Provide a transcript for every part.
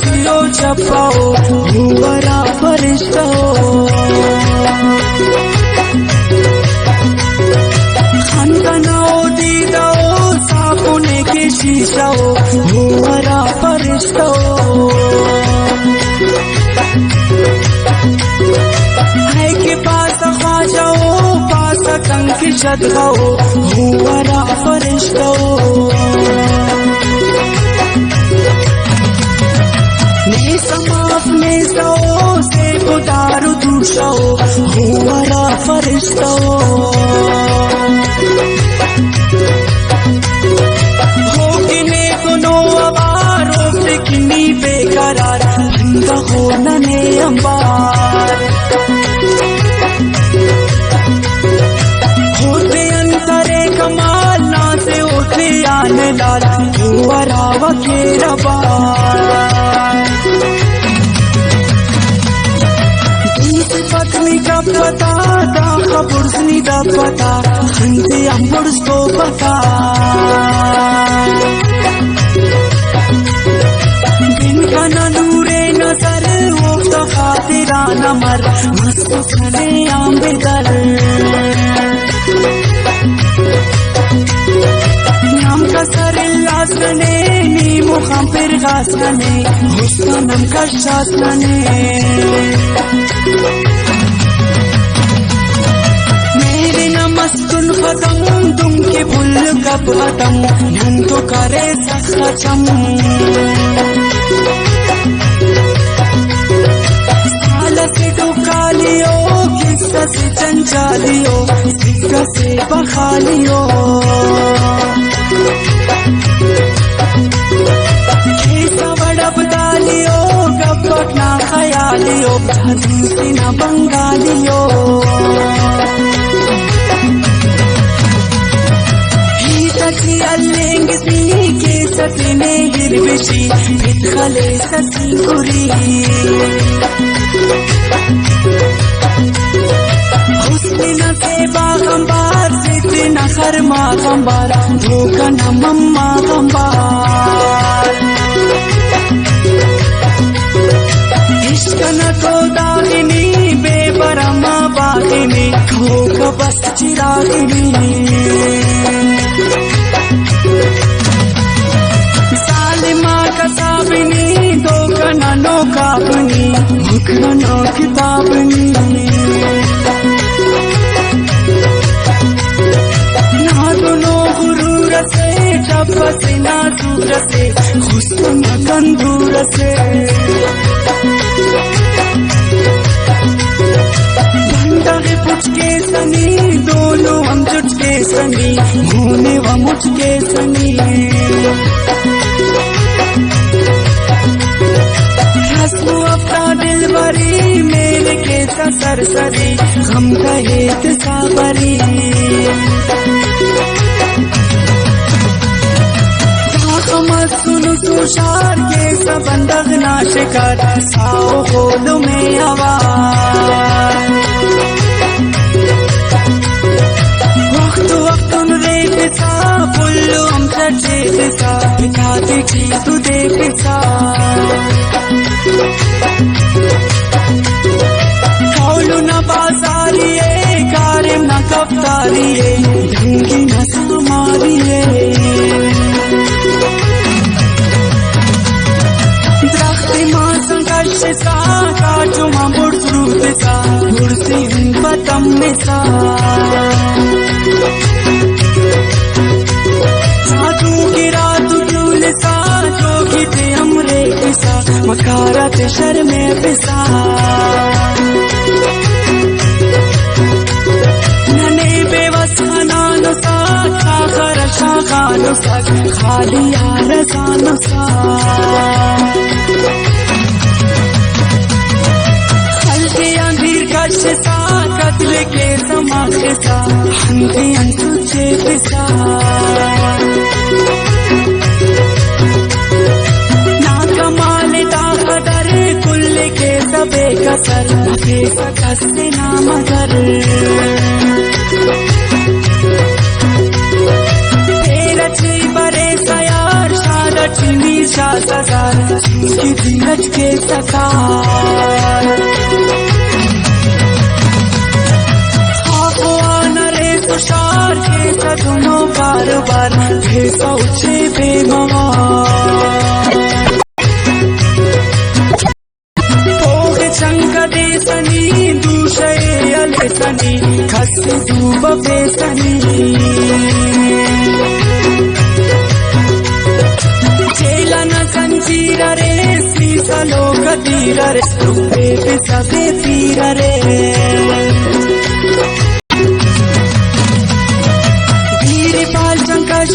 जियो छपाओ हुवरा फरिश्ता खनखनाओ दीदाओ साबुने के शीशाओ हुवरा फरिश्ता है के पास ख्वाजाओ पास कंग की शदगाओ हुवरा फरिश्ता से गुदारू दूषो हुवरा फरिश्ता होगिने कुनो अवारो फिकनी बेकरार बंदा हो नने अंबार होते अंतरे कमाल ना से उठे आने लाल हुवरा वकेरा बार पत्नी का पता दा खबुर्सनी दा पता खंते अंबुर्स को पता दिन का नूरे नजर वो खातिरा नमर मस्त खने आंबेदर नाम का सरिल्लासने नी मुखाम फिर गासने हुस्नम का शासने मेरे नमस्तुल खत्म तुम के भूल कब खत्म नन तो करे सखचम साल से टुका लियो किस्सा से चंचा लियो सिक्का से बखा लियो बड़ब डालियो गब्बक ना खयालियो झांसी ना बंगालियो ही सची अल्लेंग सी के सतने गिरविशी फित खले सची कुरी हुस्न से बागंबार सिद्ध न खरमा गंबार धोखा न मम्मा गंबार इश्क न तो दागिनी बेबरमा बागिनी धोखा बस चिरागिनी सालिमा कसाबिनी धोखा न नो काबनी मुखरा नो किताबनी ना दोनों गुरूर से जब से ना दूर से हुस्न तंदूर से भंडारे पुचके सनी दोनों हम चुचके सनी होने व मुझके सनी हंसू अपना दिल सा सरसरी हम कहे साबरी सुनु तुषार के सबंदग नाशिकार साओ होलो में आवाज वक्त वक्त रेख सा फुल्लो हम चर्चे सा बिता देखी तू देख सा होलो न बाजारिए कारिम न कफ्तारिए ढंगी न समारिए सा काटो मां बुर्सरूत सा बुर्सी पतम में सा साधु गिरा तू झूल सा जो गिते हमरे पिसा मकारत शर्मे पिसा नने बेवसानानो सा खाखर शाखानो सा खाली यारसानो सा सा कत्ल के समाखे सा हंसी अंसुचे पिसा ना कमाल दाखदर कुल के सबे कसर के सकस्ते ना मगर तेरची बरे सयार शादची नीशा सजार की धीरज के सकार तुषार के सदनों बार बार भेसा उछे बेगवार भोग चंक दे सनी दूषे अले सनी खस धूप बेसनी चेलन संजीर रे सीसलो कदीर रे रूपे पिसबे तीर रे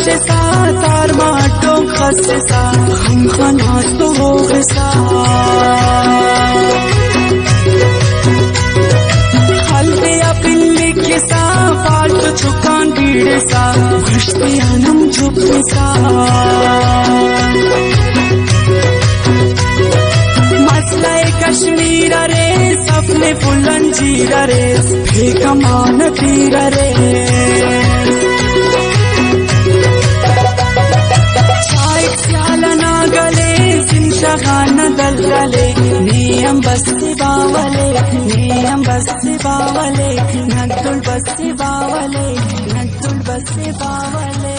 सा तार माटो खस सा हम खनास तो हो सा हल्दे पिल्ली के सा फाल्ट छुकान भीड़ सा भ्रष्टि आनम झुक सा मसला कश्मीर रे सपने फुलन जीर रे फेकमान तीर रे शगान दलले नियम बस्ती बावले नियम बस्ती बावले नक्तुल बस्ती बावले नक्तुल बस्ती बावले